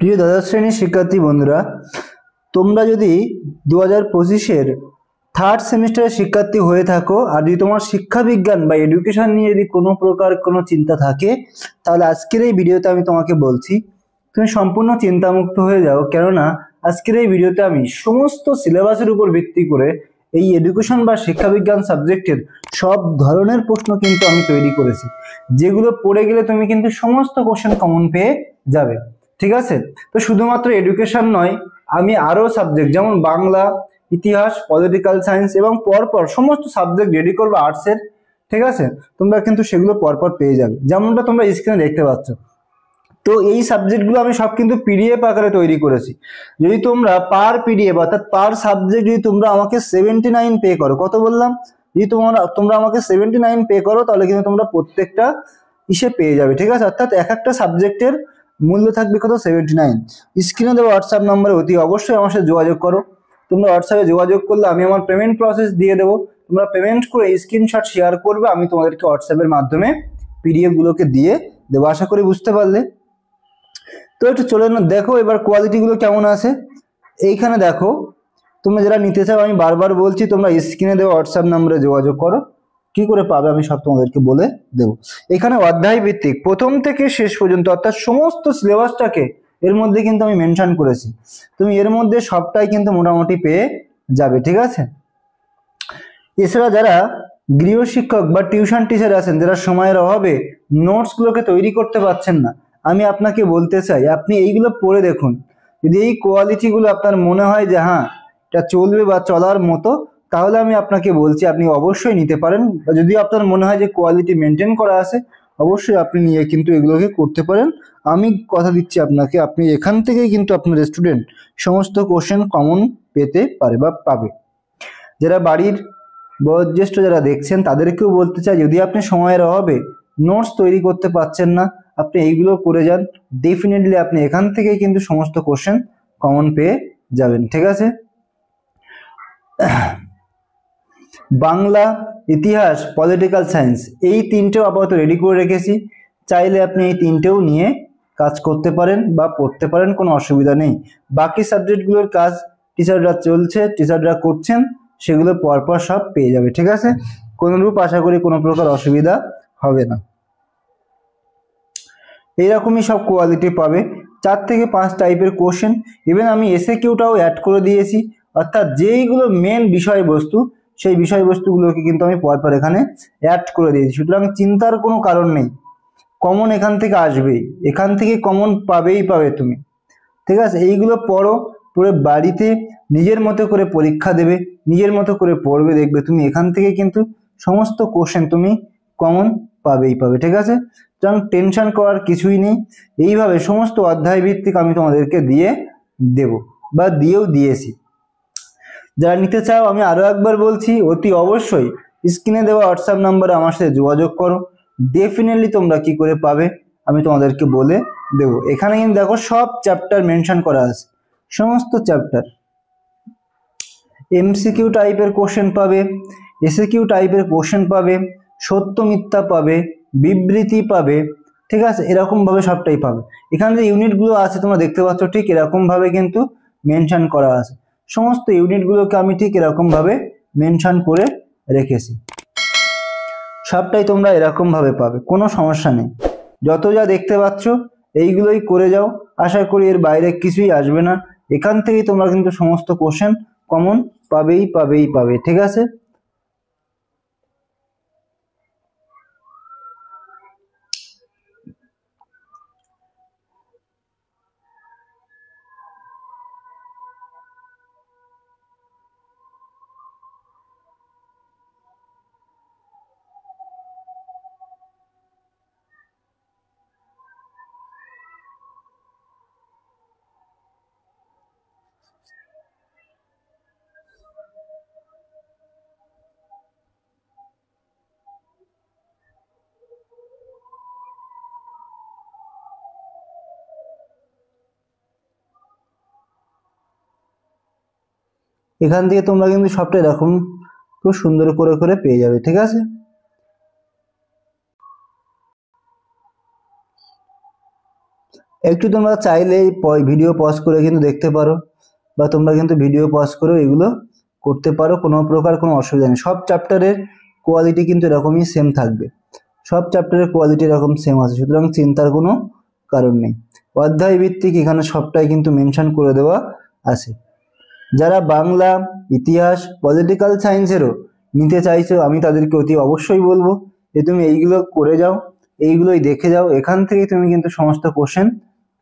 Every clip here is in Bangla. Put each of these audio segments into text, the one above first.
প্রিয় দ্বাদশ শ্রেণীর শিক্ষার্থী বন্ধুরা, তোমরা যদি 2025-এর থার্ড সেমিস্টারের শিক্ষার্থী হয়ে থাকো আর যদি তোমার শিক্ষাবিজ্ঞান বা এডুকেশন নিয়ে যদি কোনো প্রকার কোনো চিন্তা থাকে, তাহলে আজকের এই ভিডিওতে আমি তোমাকে বলছি তুমি সম্পূর্ণ চিন্তামুক্ত হয়ে যাও। কেননা আজকের এই ভিডিওতে আমি সমস্ত সিলেবাসের উপর ভিত্তি করে এই এডুকেশন বা শিক্ষাবিজ্ঞান সাবজেক্টের সব ধরনের প্রশ্ন কিন্তু আমি তৈরি করেছি, যেগুলো পড়ে গেলে তুমি কিন্তু সমস্ত কোশ্চেন কমন পেয়ে যাবে। ঠিক আছে? তো শুধুমাত্র এডুকেশন নয়, আমি আরো সাবজেক্ট যেমন বাংলা, ইতিহাস, পলিটিক্যাল সায়েন্স এবং পরপর সমস্ত সাবজেক্ট রেডি করবো আর্টসের। ঠিক আছে? তোমরা কিন্তু সেগুলো পরপর পেয়ে যাবে, যেমনটা তোমরা স্ক্রিনে দেখতে পাচ্ছ। তো এই সাবজেক্টগুলো আমি সব কিন্তু পিডিএফ আকারে তৈরি করেছি। যদি তোমরা পার পিডিএফ অর্থাৎ পার সাবজেক্ট যদি তোমরা আমাকে 79 পে করো, কত বললাম, যদি তোমরা আমাকে 79 পে করো, তাহলে কিন্তু তোমরা প্রত্যেকটা ইসে পেয়ে যাবে। ঠিক আছে? অর্থাৎ এক একটা সাবজেক্টের মূল্য থাকবে কত, 79। স্ক্রিনে দেওয়া হোয়াটসঅ্যাপ নাম্বারে অতি অবশ্যই আমার সাথে যোগাযোগ করো। তোমরা হোয়াটসঅ্যাপে যোগাযোগ করলে আমি আমার পেমেন্ট প্রসেস দিয়ে দেবো। তোমরা পেমেন্ট করে স্ক্রিনশট শেয়ার করবে, আমি তোমাদেরকে হোয়াটসঅ্যাপের মাধ্যমে পিডিএফ গুলোকে দিয়ে দেবো। আশা করি বুঝতে পারলে। তো একটু চলে না, দেখো এবার কোয়ালিটি গুলো কেমন আছে। এইখানে দেখো, তোমরা যারা নিতে চাও, আমি বারবার বলছি তোমরা স্ক্রিনে দেওয়া হোয়াটসঅ্যাপ নম্বরে যোগাযোগ করো। কি করে পাবে আমি সব তোমাদেরকে বলে দেবো। এখানে অধ্যায় ভিত্তিক প্রথম থেকে শেষ পর্যন্ত অর্থাৎ সমস্ত সিলেবাসটাকে এর মধ্যে কিন্তু আমি মেনশন করেছি। তুমি এর মধ্যে সবটাই কিন্তু মোটামুটি পেয়ে যাবে। ঠিক আছে? এছাড়া যারা গৃহশিক্ষক বা টিউশন টিচার আছেন, যারা সময়ের অভাবে নোটসগুলোকে তৈরি করতে পারছেন না, আমি আপনাকে বলতে চাই আপনি এইগুলো পড়ে দেখুন। যদি এই কোয়ালিটিগুলো আপনার মনে হয় যে হ্যাঁ এটা চলবে বা চলার মতো, তাহলে আমি আপনাকে বলছি আপনি অবশ্যই নিতে পারেন। যদি আপনার মনে হয় যে কোয়ালিটি মেনটেন করা আছে, অবশ্যই আপনি নিয়ে কিন্তু এগুলোকে করতে পারেন। আমি কথা দিচ্ছি আপনাকে, আপনি এখান থেকেই কিন্তু আপনার স্টুডেন্ট সমস্ত কোশ্চেন কমন পেতে পারে বা পাবে। যারা বাড়ির বয়োজ্যেষ্ঠ যারা দেখছেন, তাদেরকেও বলতে চাই যদি আপনি সময়ের অভাবে নোটস তৈরি করতে পারছেন না, আপনি এইগুলো করে যান। ডেফিনেটলি আপনি এখান থেকেই কিন্তু সমস্ত কোশ্চেন কমন পেয়ে যাবেন। ঠিক আছে? বাংলা, ইতিহাস, পলিটিক্যাল সায়েন্স এই তিনটেও আপাতত রেডি করে রেখেছি। চাইলে আপনি এই তিনটেও নিয়ে কাজ করতে পারেন বা পড়তে পারেন, কোনো অসুবিধা নেই। বাকি সাবজেক্টগুলোর কাজ টিচাররা করছেন, সেগুলো পরপর সব পেয়ে যাবে। ঠিক আছে? কোনোরূপ আশা করি কোনো প্রকার অসুবিধা হবে না। এইরকমই সব কোয়ালিটি পাবে, 4 থেকে 5 টাইপের কোশ্চেন। ইভেন আমি এসএকিউটাও অ্যাড করে দিয়েছি, অর্থাৎ যেইগুলো মেন বিষয়বস্তু, সেই বিষয়বস্তুগুলোকে কিন্তু আমি পরপর এখানে অ্যাড করে দিয়েছি। সুতরাং চিন্তার কোনো কারণ নেই, কমন এখান থেকে আসবেই, এখান থেকে কমন পাবে তুমি। ঠিক আছে? এইগুলো পড়ো, পড়ে বাড়িতে নিজের মতো করে পরীক্ষা দেবে, নিজের মতো করে পড়বে, দেখবে তুমি এখান থেকে কিন্তু সমস্ত কোশ্চেন তুমি কমন পাবে। ঠিক আছে? সুতরাং টেনশন করার কিছুই নেই। এইভাবে সমস্ত অধ্যায় ভিত্তিক আমি তোমাদেরকে দিয়ে দেব বা দিয়েও দিয়েছি। যারা নিতে চাও, আমি আরো একবার বলছি, অতি অবশ্যই স্ক্রিনে দেওয়া হোয়াটসঅ্যাপ নাম্বারে আমার সাথে যোগাযোগ করো। ডেফিনেটলি তোমরা কি করে পাবে আমি তোমাদেরকে বলে দেব। এখানে কিন্তু দেখো সব চ্যাপ্টার মেনশন করা আছে, সমস্ত চ্যাপ্টার। এমসিকিউ টাইপের কোশ্চেন পাবে, এসএকিউ টাইপের কোশ্চেন পাবে, সত্য মিথ্যা পাবে, বিবৃতি পাবে। ঠিক আছে? এরকম ভাবে সবটাই পাবে। এখানে যে ইউনিটগুলো আছে তোমরা দেখতে পাচ্ছ, ঠিক এরকম ভাবে কিন্তু মেনশন করা আছে। সমস্ত ইউনিটগুলোকে আমি ঠিক এরকম ভাবে মেনশন করে রেখেছি। সবটাই তোমরা এরকম ভাবে পাবে, কোনো সমস্যা নেই। যত যা দেখতে পাচ্ছ এইগুলোই করে যাও, আশা করি এর বাইরে কিছুই আসবে না। এখান থেকেই তোমরা কিন্তু সমস্ত কোশ্চেন কমন পাবে। ঠিক আছে? এখান থেকে তোমরা কিন্তু সবটা এরকম খুব সুন্দর করে করে পেয়ে যাবে। ঠিক আছে? একটু তোমরা চাইলে ভিডিও পজ করে কিন্তু দেখতে পারো, বা তোমরা কিন্তু ভিডিও পজ করে এগুলো করতে পারো, কোনো প্রকার কোনো অসুবিধা নেই। সব চ্যাপ্টারের কোয়ালিটি কিন্তু এরকমই সেম থাকবে, সব চ্যাপ্টারের কোয়ালিটি এরকম সেম আছে, সুতরাং চিন্তার কোনো কারণ নেই। অধ্যায় ভিত্তিক এখানে সবটাই কিন্তু মেনশন করে দেওয়া আছে। যারা বাংলা, ইতিহাস, পলিটিক্যাল সায়েন্সেরও নিতে চাইছো, আমি তাদেরকে অতি অবশ্যই বলবো যে তুমি এইগুলো করে যাও, এইগুলোই দেখে যাও, এখান থেকে তুমি কিন্তু সমস্ত কোশ্চেন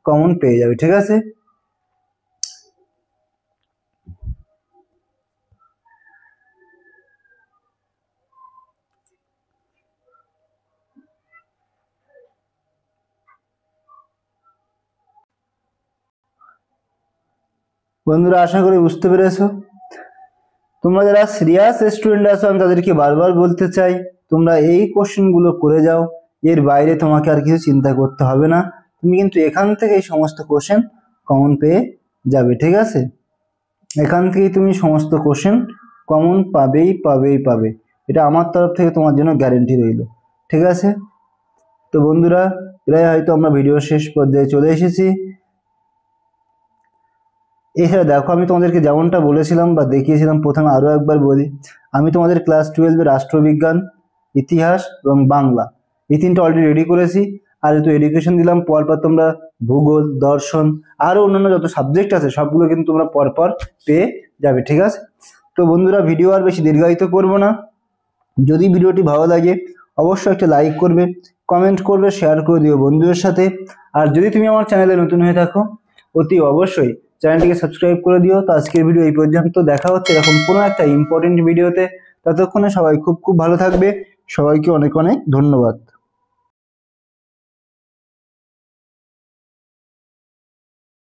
কমন পেয়ে যাবে, ঠিক আছে। বন্ধুরা আশা করি বুঝতে পেরেছো। তোমরা যারা সিরিয়াস স্টুডেন্ট আছো, আমি তাদেরকে বারবার বলতে চাই তোমরা এই কোশ্চেনগুলো করে যাও, এর বাইরে তোমাকে আর কিছু চিন্তা করতে হবে না, তুমি কিন্তু এখান থেকে এই সমস্ত কোশ্চেন কমন পেয়ে যাবে, ঠিক আছে। এখান থেকেই তুমি সমস্ত কোশ্চেন কমন পাবেই পাবেই পাবে, এটা আমার তরফ থেকে তোমার জন্য গ্যারেন্টি রইল, ঠিক আছে। তো বন্ধুরা, এরাই হয়তো আমরা ভিডিও শেষ পর্যায়ে চলে এসেছি। এছাড়া দেখো, আমি তোমাদেরকে যেমনটা বলেছিলাম বা দেখিয়েছিলাম, প্রথমে আরও একবার বলি, আমি তোমাদের ক্লাস 12-এ রাষ্ট্রবিজ্ঞান, ইতিহাস এবং বাংলা এই তিনটা অলরেডি রেডি করেছি। আর যেহেতু এডুকেশন দিলাম, পরপর তোমরা ভূগোল, দর্শন আরও অন্যান্য যত সাবজেক্ট আছে সবগুলো কিন্তু তোমরা পরপর পেয়ে যাবে, ঠিক আছে। তো বন্ধুরা, ভিডিও আর বেশি দীর্ঘায়িত করবো না। যদি ভিডিওটি ভালো লাগে অবশ্যই একটা লাইক করবে, কমেন্ট করবে, শেয়ার করে দিও বন্ধুদের সাথে। আর যদি তুমি আমার চ্যানেলে নতুন হয়ে থাকো, অতি অবশ্যই চ্যানেলটিকে সাবস্ক্রাইব করে দিও। তো আজকের ভিডিও এই পর্যন্ত, দেখা হচ্ছে এরকম কোনো একটা ইম্পর্টেন্ট ভিডিওতে। ততক্ষণে সবাই খুব খুব ভালো থাকবে, সবাইকে অনেক অনেক ধন্যবাদ।